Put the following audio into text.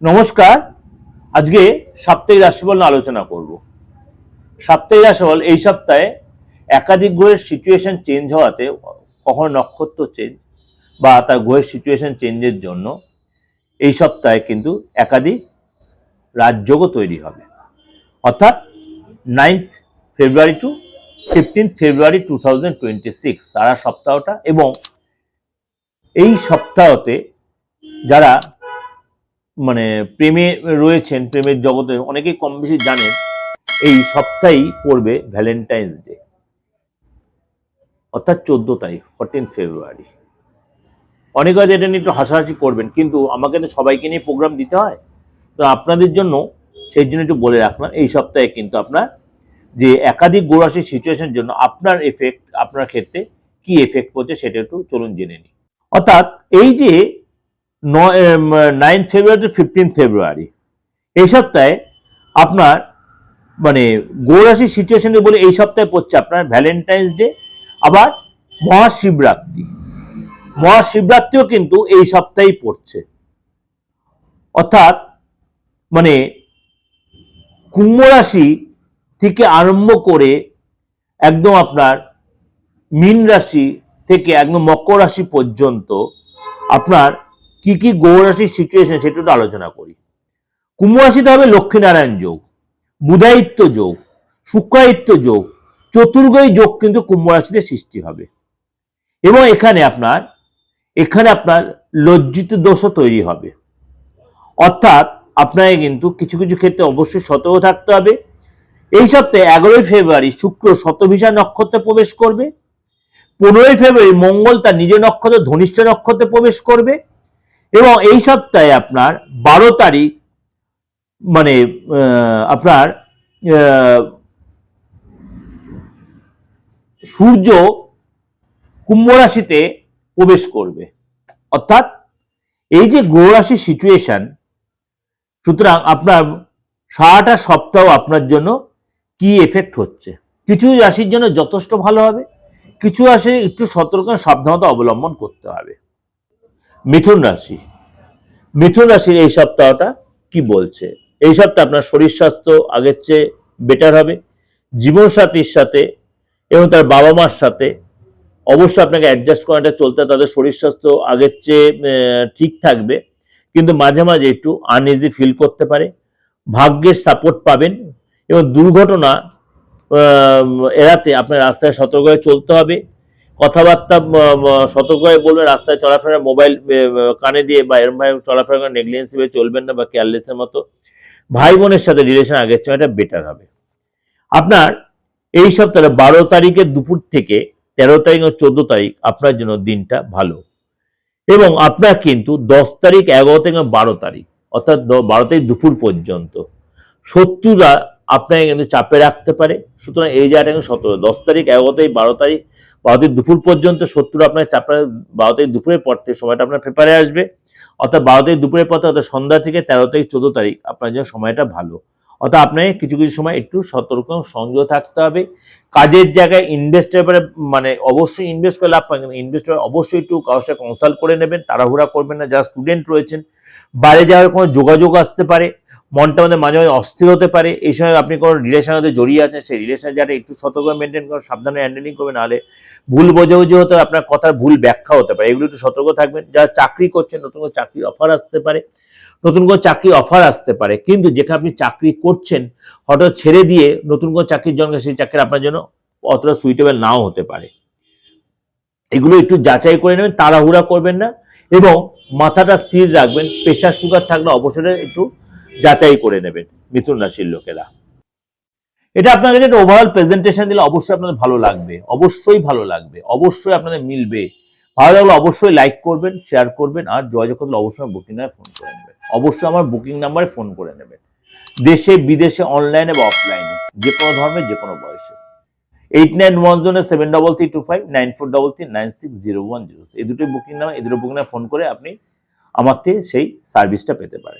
নমস্কার। আজকে সাপ্তাহিক রাশিফল নিয়ে আলোচনা করব। সাপ্তাহিক রাশিফল এই সপ্তাহে একাধিক গ্রহের সিচুয়েশন চেঞ্জ হওয়াতে, কখনো নক্ষত্র চেঞ্জ বা তার গ্রহের সিচুয়েশন চেঞ্জের জন্য এই সপ্তাহে কিন্তু একাধিক রাজযোগও তৈরি হবে। অর্থাৎ 9th ফেব্রুয়ারি টু 15th ফেব্রুয়ারি 2026 সারা সপ্তাহটা। এবং এই সপ্তাহতে যারা প্রেমে রয়েছেন, প্রেমের জগতে অনেকেই কম বেশি জানেন এই সপ্তাহেই পড়বে ভ্যালেন্টাইন্স ডে, অর্থাৎ 14 তারিখ 14 ফেব্রুয়ারি। অনেকে হয়তো এটা নিয়ে একটু হাসাহাসি করবেন, কিন্তু আমাকে তো সবাইকে নিয়ে প্রোগ্রাম দিতে হয়, তো আপনাদের জন্য সেই জন্য একটু বলে রাখলাম এই সপ্তাহে কিন্তু আপনার যে একাধিক গ্রহ রাশির সিচুয়েশনের জন্য আপনার এফেক্ট, আপনার ক্ষেত্রে কি এফেক্ট পড়ছে সেটা একটু চলুন জেনে নিই। অর্থাৎ এই যে 9 ফেব্রুয়ারি টু 15 ফেব্রুয়ারি এই সপ্তাহে আপনার গ্রহ রাশির সিচুয়েশনে বলে এই সপ্তাহে পড়ছে আপনার ভ্যালেন্টাইন্স ডে, আবার মহাশিবরাত্রি। মহাশিবরাত্রিও কিন্তু এই সপ্তাহেই পড়ছে। অর্থাৎ কুম্ভ রাশি থেকে আরম্ভ করে একদম আপনার মীন রাশি থেকে একদম মকর রাশি পর্যন্ত আপনার কি কি গ্রহ রাশির সিচুয়েশন সেটা একটু আলোচনা করি। কুম্ভ রাশিতে হবে লক্ষ্মীনারায়ণ যোগ, বুধায়িত্ব যোগ, শুক্রায়িত্ব যোগ, চতুর্গ্রহী যোগ কিন্তু কুম্ভ রাশিতে সৃষ্টি হবে। এবং এখানে আপনার লজ্জিত দোষও তৈরি হবে। অর্থাৎ আপনাকে কিন্তু কিছু কিছু ক্ষেত্রে অবশ্যই সতর্ক থাকতে হবে। এই সপ্তাহে 11 ফেব্রুয়ারি শুক্র শতভিষা নক্ষত্রে প্রবেশ করবে। 15 ফেব্রুয়ারি মঙ্গল তার নিজের নক্ষত্র ধনিষ্ঠা নক্ষত্রে প্রবেশ করবে। এবং এই সপ্তাহে আপনার 12 তারিখ আপনার সূর্য কুম্ভ রাশিতে প্রবেশ করবে। অর্থাৎ এই যে গ্রহ রাশির সিচুয়েশন, সুতরাং আপনার সারাটা সপ্তাহ আপনার জন্য কি এফেক্ট হচ্ছে। কিছু রাশির জন্য যথেষ্ট ভালো হবে, কিছু রাশি একটু সতর্ক সাবধানতা অবলম্বন করতে হবে। মিথুন রাশি, মিথুন রাশির এই সপ্তাহটা কি বলছে। এই সপ্তাহে আপনার শরীর স্বাস্থ্য আগের চেয়ে বেটার হবে। জীবনসাথীর সাথে এবং তার বাবা মার সাথে অবশ্যই আপনাকে অ্যাডজাস্ট করাটা চলতে, তাদের শরীর স্বাস্থ্য আগের চেয়ে ঠিক থাকবে, কিন্তু মাঝে মাঝে একটু আনইজি ফিল করতে পারে। ভাগ্যের সাপোর্ট পাবেন এবং দুর্ঘটনা এড়াতে আপনার রাস্তায় সতর্ক হয়ে চলতে হবে। কথাবার্তা সতর্ক হয়ে বলবেন, রাস্তায় চলাফেরা মোবাইল কানে দিয়ে বা এরমভাবে চলাফেরা করে নেগলিজেন্সি ভাবে চলবেন না বা কেয়ারলেসের মতো। ভাই বোনের সাথে রিলেশন আগের চেয়ে এটা বেটার হবে। আপনার এই সপ্তাহে 12 তারিখের দুপুর থেকে 13 তারিখ ও 14 তারিখ আপনার জন্য দিনটা ভালো। এবং আপনার কিন্তু 10 তারিখ 11 থেকে 12 তারিখ অর্থাৎ 12 তারিখ দুপুর পর্যন্ত শত্রুরা আপনাকে কিন্তু চাপে রাখতে পারে। সুতরাং এই জায়গাটা কিন্তু 10 তারিখ 11 তারিখ 12 তারিখ 12 তারিখ দুপুর পর্যন্ত শত্রুরা আপনার চাপে, 12 তারিখ দুপুরের পর থেকে সময়টা আপনার পেপারে আসবে। অর্থাৎ 12 তারিখ দুপুরের পর অর্থাৎ সন্ধ্যা থেকে 13 তারিখ 14 তারিখ আপনার জন্য সময়টা ভালো। অর্থাৎ আপনাকে কিছু কিছু সময় একটু সতর্ক সংযত থাকতে হবে। কাজের জায়গায় ইনভেস্টের ব্যাপারে অবশ্যই ইনভেস্ট করে লাভ পাবেন, কিন্তু ইনভেস্টার অবশ্যই একটু কারোর সাথে কনসাল্ট করে নেবেন, তাড়াহুড়া করবেন না। যারা স্টুডেন্ট রয়েছেন, বাইরে যাওয়ার কোনো যোগাযোগ আসতে পারে, মনটা মাঝে মাঝে অস্থির হতে পারে। এই সময় আপনি কোনো রিলেশনের সাথে জড়িয়ে আছেন, সেই রিলেশন যাতে একটু সতর্ক মেনটেন করেন, সাবধানে হ্যান্ডেলিং করবেন, নাহলে ভুল বোঝাবুঝি হতে পারে, আপনার কথার ভুল ব্যাখ্যা হতে পারে, এগুলো একটু সতর্ক থাকবেন। যারা চাকরি করছেন, নতুন কোনো চাকরির অফার আসতে পারে, কিন্তু যেখানে আপনি চাকরি করছেন হঠাৎ ছেড়ে দিয়ে নতুন কোনো চাকরির জন্য সেই চাকরি আপনার জন্য অতটা সুইটেবল নাও হতে পারে। এগুলো একটু যাচাই করে নেবেন, তাড়াহুড়া করবেন না এবং মাথাটা স্থির রাখবেন। প্রেশার সুগার থাকলে অবশ্যই একটু যাচাই করে নেবেন মিথুন রাশির লোকেরা। এটা আপনাকে একটা ওভারঅল প্রেজেন্টেশন দিলে অবশ্যই আপনাদের ভালো লাগবে, অবশ্যই আপনাদের মিলবে। ভালো লাগলে অবশ্যই লাইক করবেন, শেয়ার করবেন, আর যোগাযোগ করলে অবশ্যই বুকিং নাম্বারে ফোন করে নেবেন। অবশ্যই আমার বুকিং নাম্বারে ফোন করে নেবেন, দেশে বিদেশে অনলাইনে বা অফলাইনে, যে কোনো ধর্মে যে কোনো বয়সে। 8910735594339601 এই দুটোই বুকিং নাম্বার, এই দুটো বুকিং নাম্বার ফোন করে আপনি আমার থেকে সেই সার্ভিসটা পেতে পারেন।